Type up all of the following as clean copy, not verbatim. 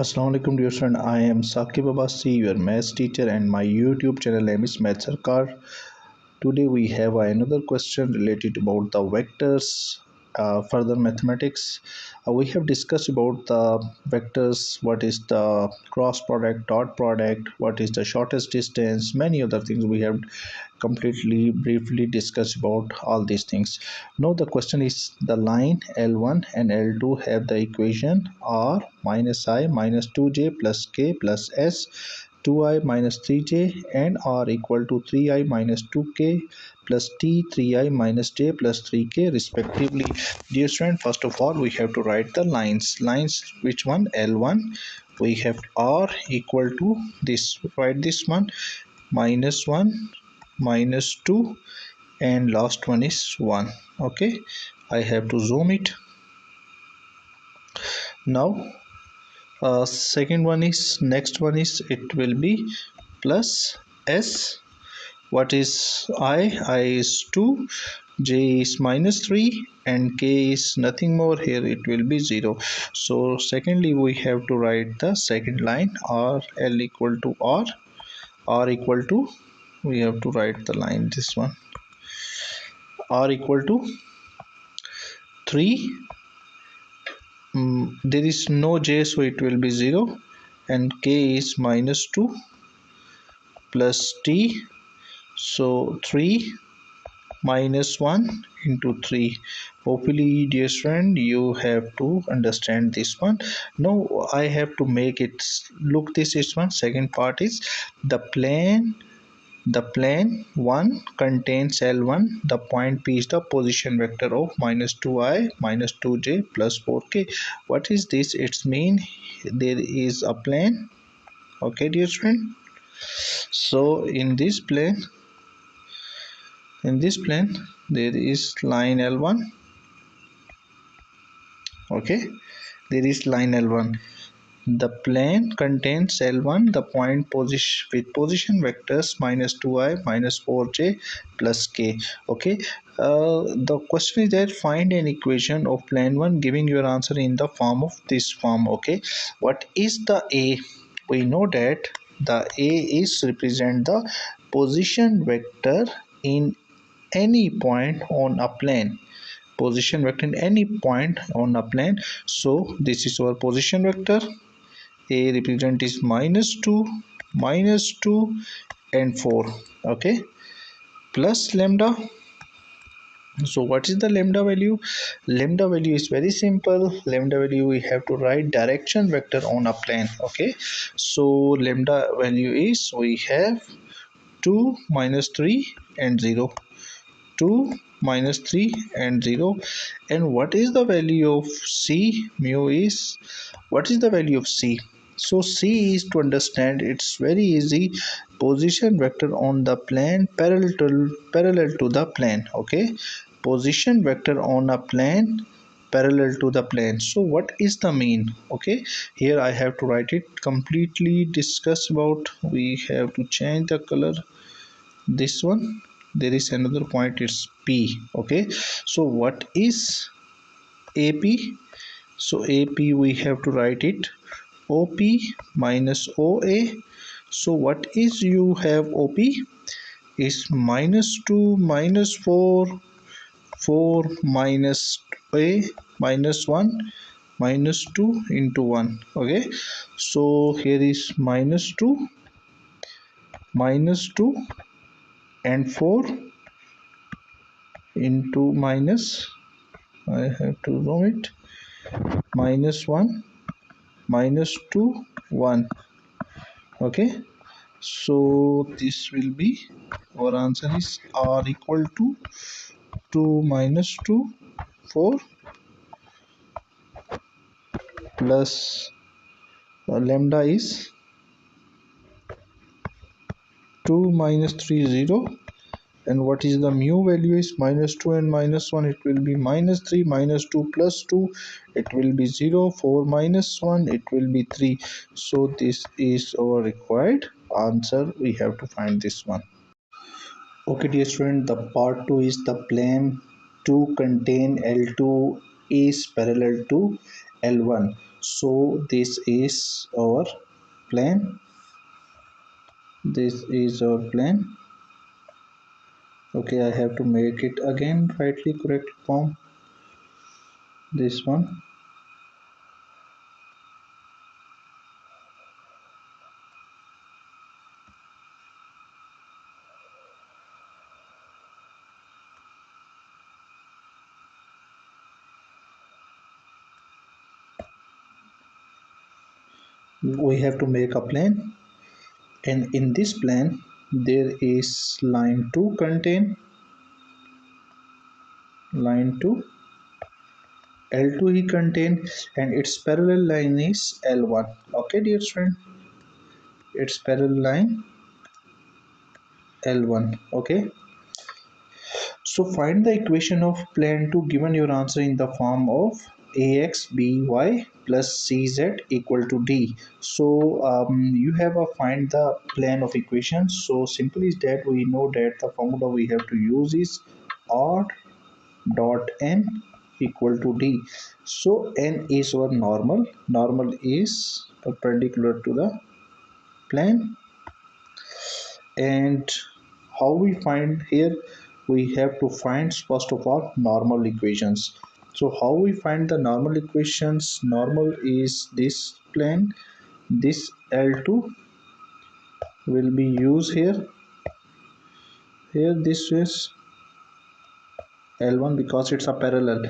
Assalamu alaikum dear friend. I am Saqib Abbasi, your maths teacher, and my YouTube channel name is Math Sarkar. Today we have another question related about the vectors, further mathematics. We have discussed about the vectors, what is the cross product, dot product, what is the shortest distance, many other things we have completely briefly discussed about all these things. Now the question is, the line L1 and L2 have the equation R minus I minus 2j plus k plus s 2i minus 3j and r equal to 3i minus 2k plus t 3i minus j plus 3k respectively. Dear student, first of all we have to write the lines. Which one? L1, we have r equal to this, write this one, minus 1 minus 2 and last one is 1. Okay, I have to zoom it. Now second one is, next one is, it will be plus s. What is I is 2, j is minus 3 and k is nothing more, here it will be 0. So secondly we have to write the second line, r l equal to r equal to, we have to write the line, this one, r equal to 3. There is no j, so it will be 0, and k is minus 2 plus t, so 3 minus 1 into 3. Hopefully dear friend you have to understand this one. Now I have to make it look, this is one. Second part is the plane 1 contains L1. The point P is the position vector of minus 2i minus 2j plus 4k. What is this? It's mean there is a plane. Okay dear friend, so in this plane there is line L1. Okay, there is line L1. The plane contains L1, the point position with position vectors minus 2i minus 4j plus k. Okay, the question is that find an equation of plane 1 giving your answer in the form of this form. Okay, what is the a? We know that the a is represent the position vector in any point on a plane, position vector in any point on a plane. So this is our position vector. A represent is minus 2 and 4. Okay, plus lambda. So what is the lambda value? Lambda value is very simple. Lambda value, we have to write direction vector on a plane. Okay, so lambda value is, we have 2 minus 3 and 0, 2 minus 3 and 0. And what is the value of c? Mu is, what is the value of c? So c is, to understand it's very easy, position vector on the plane parallel to the plane. Okay, position vector on a plane parallel to the plane. So what is the mean? Okay, here I have to write it completely, discuss about, we have to change the color, this one. There is another point, it's p. Okay, so what is ap? So ap, we have to write it op minus oa. So what is, you have op is minus 2 minus 4, 4 minus a minus 1 minus 2 into 1. Okay, so here is minus 2 and 4 into minus, I have to zoom it, minus 1 minus 2 1. Okay, so this will be, our answer is r equal to 2 minus 2 4 plus lambda is 2 minus 3 0. And what is the mu value is minus 2 and minus 1, it will be minus 3 minus 2 plus 2, it will be 0, 4 minus 1, it will be 3. So this is our required answer. We have to find this one. Okay dear student, the part 2 is, the plane 2 contain L2 is parallel to L1. So this is our plane. This is our plane. Okay, I have to make it again rightly correct form. This one. We have to make a plane, and in this plane there is line 2 contain line 2, L2 he contain, and its parallel line is L1. Okay, dear friend, its parallel line L1. Okay, so find the equation of plane 2 given your answer in the form of ax by plus cz equal to d. So you have a find the plane of equations. So simple is that we know that the formula we have to use is r dot n equal to d. So n is our normal. Normal is perpendicular to the plane. And how we find here, we have to find first of all normal equations. So how we find the normal equations? Normal is this plane. This L2 will be used here. Here this is L1 because it's a parallel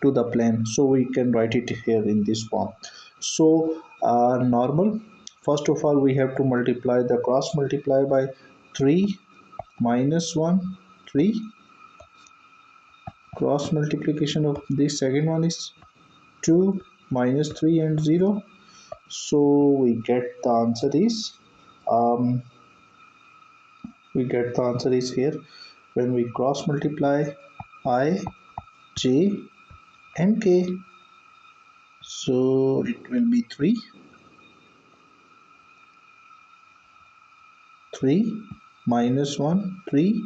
to the plane, so we can write it here in this form. So normal, first of all we have to multiply the cross multiply by 3 minus 1 3, cross multiplication of this second one is 2 minus 3 and 0. So we get the answer is um, here when we cross multiply I, j and k. So it will be 3 minus 1 3,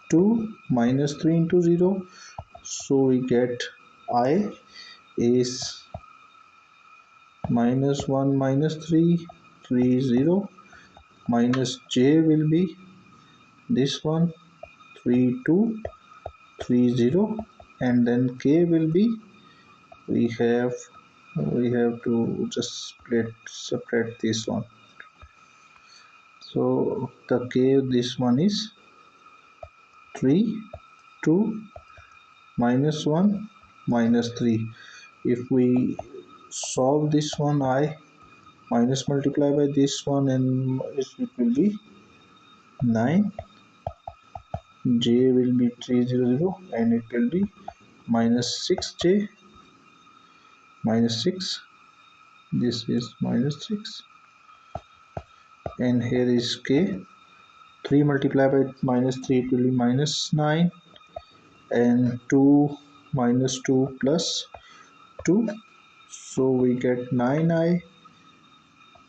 2 minus 3 into 0. So we get I is minus 1 minus 3 3 0, minus j will be this one 3 2 3 0, and then k will be, we have to just separate this one. So the k, this one is 3 2 minus 1 minus 3. If we solve this one, I minus multiply by this one, and it will be 9, j will be 300, and it will be minus 6j minus 6. This is minus 6, and here is k. 3 multiplied by minus 3, it will be minus 9, and 2 minus 2 plus 2. So we get 9i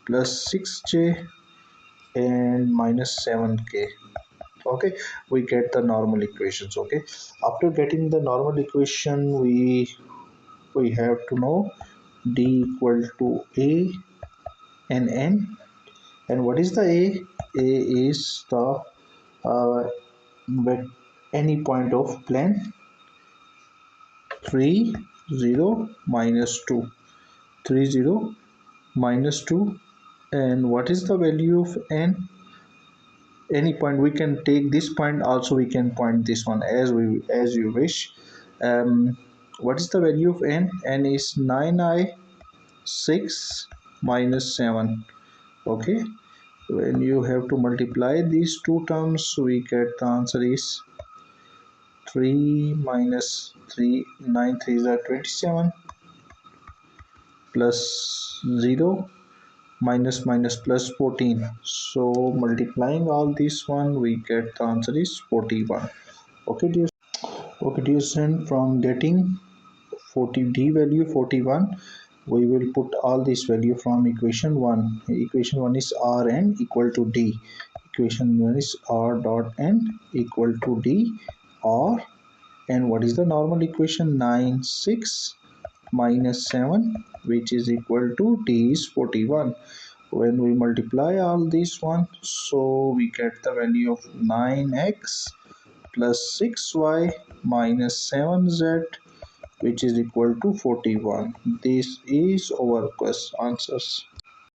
plus 6j and minus 7k. Okay, we get the normal equations. Okay, after getting the normal equation, we have to know d equal to a and n. And what is the a? A is the any point of plane 3 0 minus 2, 3 0 minus 2. And what is the value of n? Any point, we can take this point also, we can point this one as you wish. What is the value of n? N is 9i 6 minus 7. Okay, when you have to multiply these two terms, we get the answer is 3 minus 3, 9 3s are 27, plus 0 minus minus plus 14. So multiplying all this one, we get the answer is 41. Okay, dear. Okay, dear son, from getting 40 d value 41, we will put all this value from equation 1. Equation 1 is Rn equal to d. Equation 1 is r dot n equal to d, or, and what is the normal equation? 9 6 minus 7 which is equal to t is 41. When we multiply all these one, so we get the value of 9x plus 6y minus 7z which is equal to 41. This is our answers.